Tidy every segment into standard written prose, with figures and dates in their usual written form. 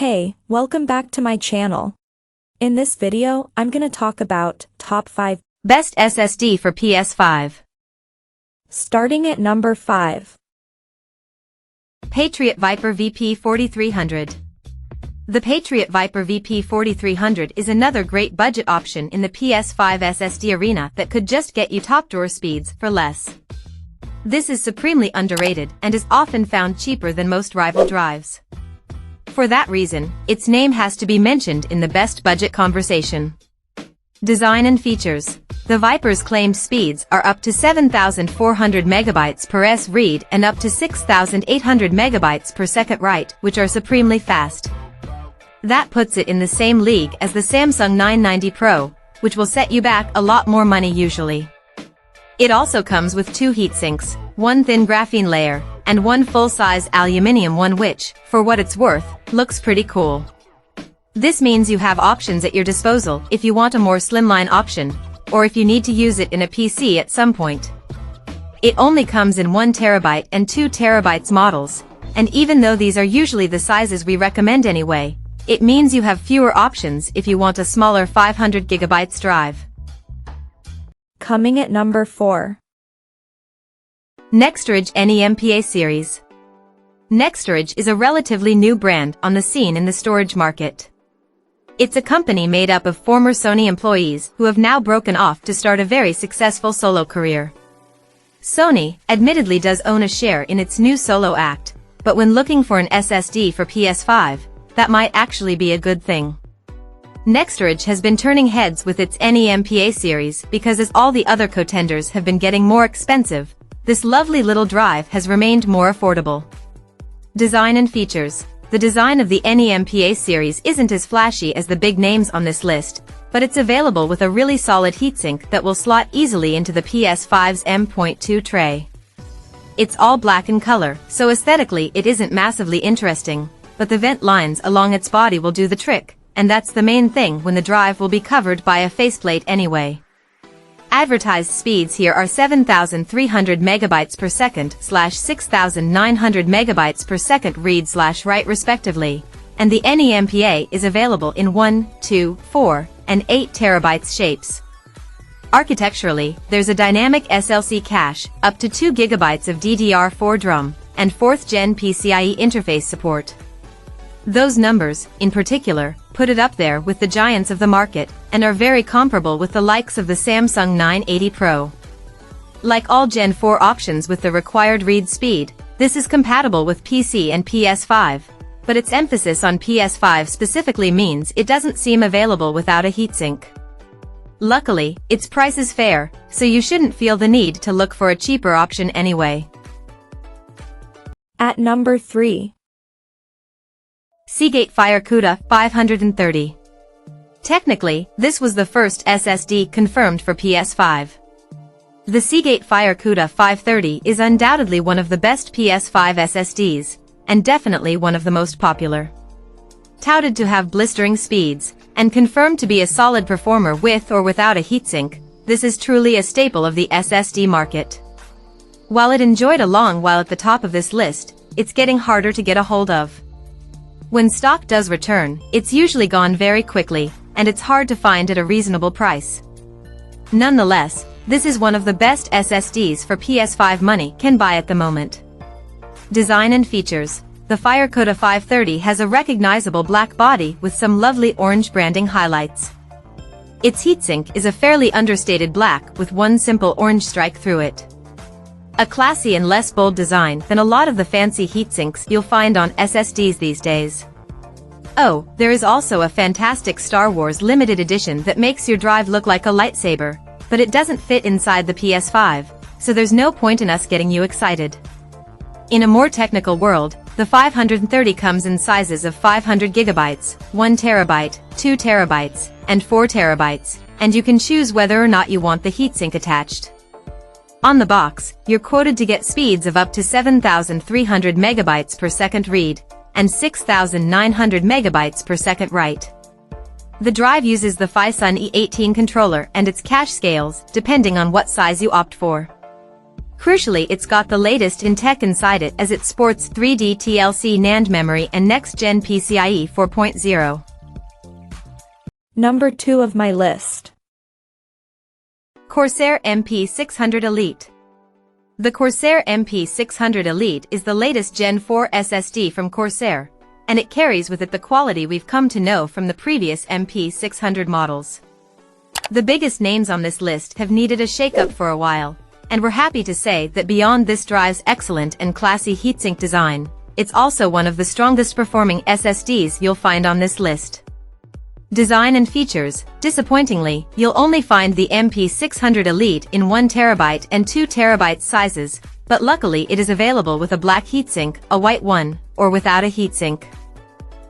Hey, welcome back to my channel. In this video, I'm gonna talk about top 5 best SSD for PS5. Starting at number 5. Patriot Viper VP4300. The Patriot Viper VP4300 is another great budget option in the PS5 SSD arena that could just get you top drawer speeds for less. This is supremely underrated and is often found cheaper than most rival drives. For that reason, its name has to be mentioned in the best budget conversation. Design and features. The Viper's claimed speeds are up to 7,400 megabytes per s read and up to 6,800 megabytes per second write, which are supremely fast. That puts it in the same league as the Samsung 990 Pro, which will set you back a lot more money usually. It also comes with 2 heatsinks, one thin graphene layer, and one full-size aluminium one which, for what it's worth, looks pretty cool. This means you have options at your disposal if you want a more slimline option, or if you need to use it in a PC at some point. It only comes in 1TB and 2TB models, and even though these are usually the sizes we recommend anyway, it means you have fewer options if you want a smaller 500GB drive. Coming at number 4. Nextorage NEM-PA series. Nextorage is a relatively new brand on the scene in the storage market. It's a company made up of former Sony employees who have now broken off to start a very successful solo career. Sony, admittedly, does own a share in its new solo act, but when looking for an SSD for PS5, that might actually be a good thing. Nextorage has been turning heads with its NEM-PA series because as all the other contenders have been getting more expensive, this lovely little drive has remained more affordable. Design and features. The design of the NEM-PA series isn't as flashy as the big names on this list, but it's available with a really solid heatsink that will slot easily into the PS5's M.2 tray. It's all black in color, so aesthetically it isn't massively interesting, but the vent lines along its body will do the trick, and that's the main thing when the drive will be covered by a faceplate anyway. Advertised speeds here are 7,300 megabytes per second / 6,900 megabytes per second read / write respectively, and the NEM-PA is available in 1, 2, 4, and 8 terabytes shapes. Architecturally, there's a dynamic SLC cache, up to 2 gigabytes of DDR4 DRAM, and 4th Gen PCIe interface support. Those numbers, in particular, put it up there with the giants of the market, and are very comparable with the likes of the Samsung 980 Pro. Like all Gen 4 options with the required read speed, this is compatible with PC and PS5, but its emphasis on PS5 specifically means it doesn't seem available without a heatsink. Luckily, its price is fair, so you shouldn't feel the need to look for a cheaper option anyway. At number 3. Seagate FireCuda 530. Technically, this was the first SSD confirmed for PS5. The Seagate FireCuda 530 is undoubtedly one of the best PS5 SSDs, and definitely one of the most popular. Touted to have blistering speeds, and confirmed to be a solid performer with or without a heatsink, this is truly a staple of the SSD market. While it enjoyed a long while at the top of this list, it's getting harder to get a hold of. When stock does return, it's usually gone very quickly, and it's hard to find at a reasonable price. Nonetheless, this is one of the best SSDs for PS5 money can buy at the moment. Design and features. The FireCuda 530 has a recognizable black body with some lovely orange branding highlights. Its heatsink is a fairly understated black with one simple orange strike through it. A classy and less bold design than a lot of the fancy heatsinks you'll find on SSDs these days. Oh, there is also a fantastic Star Wars limited edition that makes your drive look like a lightsaber, but it doesn't fit inside the PS5, so there's no point in us getting you excited. In a more technical world, the 530 comes in sizes of 500 gigabytes, 1 terabyte, 2 terabytes, and 4 terabytes, and you can choose whether or not you want the heatsink attached. On the box, you're quoted to get speeds of up to 7,300 megabytes per second read, and 6,900 megabytes per second write. The drive uses the FireCuda E18 controller and its cache scales, depending on what size you opt for. Crucially, it's got the latest in tech inside it as it sports 3D TLC NAND memory and next-gen PCIe 4.0. Number 2 of my list. Corsair MP600 Elite. The Corsair MP600 Elite is the latest Gen 4 SSD from Corsair, and it carries with it the quality we've come to know from the previous MP600 models. The biggest names on this list have needed a shakeup for a while, and we're happy to say that beyond this drive's excellent and classy heatsink design, it's also one of the strongest performing SSDs you'll find on this list. Design and features: disappointingly, you'll only find the MP600 Elite in 1TB and 2TB sizes, but luckily it is available with a black heatsink, a white one, or without a heatsink.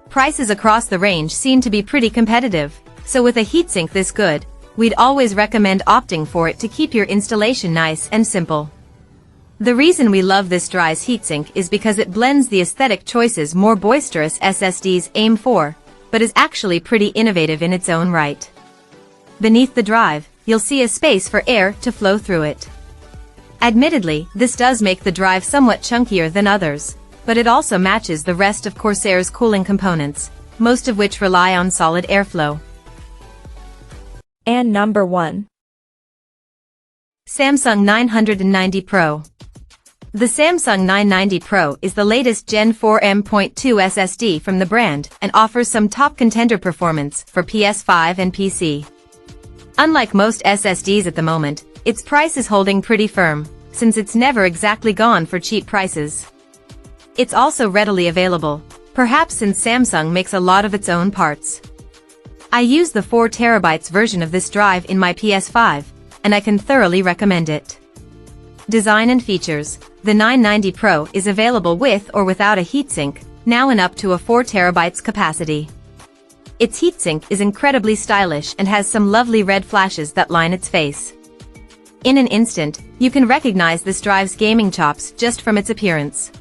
Prices across the range seem to be pretty competitive, so with a heatsink this good, we'd always recommend opting for it to keep your installation nice and simple. The reason we love this drive's heatsink is because it blends the aesthetic choices more boisterous SSDs aim for, but is actually pretty innovative in its own right. Beneath the drive, you'll see a space for air to flow through it. Admittedly, this does make the drive somewhat chunkier than others, but it also matches the rest of Corsair's cooling components, most of which rely on solid airflow. And number 1. Samsung 990 Pro. The Samsung 990 Pro is the latest Gen 4 M.2 SSD from the brand and offers some top contender performance for PS5 and PC. Unlike most SSDs at the moment, its price is holding pretty firm, since it's never exactly gone for cheap prices. It's also readily available, perhaps since Samsung makes a lot of its own parts. I use the 4TB version of this drive in my PS5, and I can thoroughly recommend it. Design and features: the 990 Pro is available with or without a heatsink, now in up to a 4TB capacity. Its heatsink is incredibly stylish and has some lovely red flashes that line its face. In an instant, you can recognize this drive's gaming chops just from its appearance.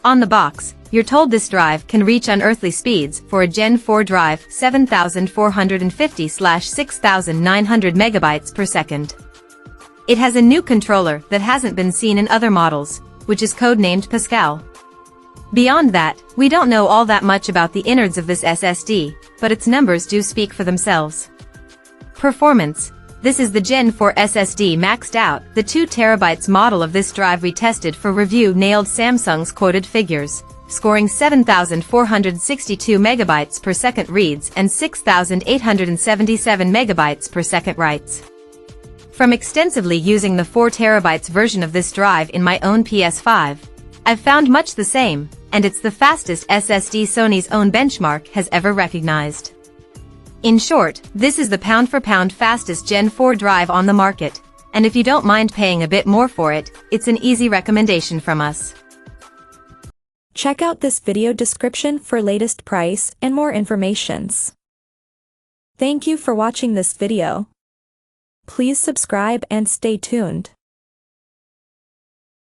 On the box, you're told this drive can reach unearthly speeds for a Gen 4 drive 7450/6900 megabytes per second. It has a new controller that hasn't been seen in other models, which is codenamed Pascal. Beyond that, we don't know all that much about the innards of this SSD, but its numbers do speak for themselves. Performance: this is the Gen 4 SSD maxed out. The 2TB model of this drive retested for review nailed Samsung's quoted figures, scoring 7,462 megabytes per second reads and 6,877 megabytes per second writes. From extensively using the 4TB version of this drive in my own PS5, I've found much the same, and it's the fastest SSD Sony's own benchmark has ever recognized. In short, this is the pound-for-pound fastest Gen 4 drive on the market, and if you don't mind paying a bit more for it, it's an easy recommendation from us. Check out this video description for latest price and more informations. Thank you for watching this video. Please subscribe and stay tuned.